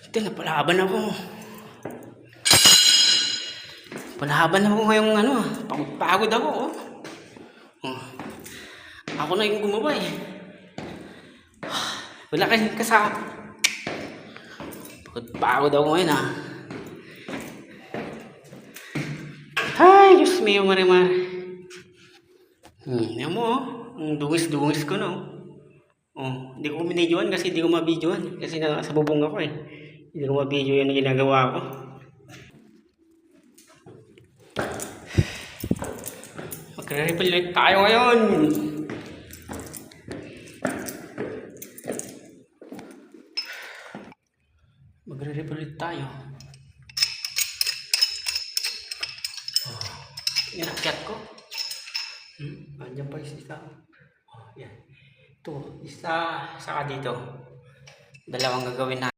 Ito, napalaban ako. Palaban ako ngayong pagod ako. Oh. Ako na yung gumawa eh. Wala kasing kasama. Pagod ako ngayon ah. Ay, Diyos mio, marimar. Yan mo oh. Ang dungis-dungis ko no. Oh, hindi ko minidyoan kasi hindi ko mabidyoan. Kasi nasa bubong ako eh. Hindi ko mabidyo yan ang ginagawa ko. Magre-refill ulit tayo ngayon. Magre-refill ulit tayo. Oh, inakyat ko. Andiyan pa isa. Oh, yan. Ito, isa, saka dito. Dalawang gagawin natin.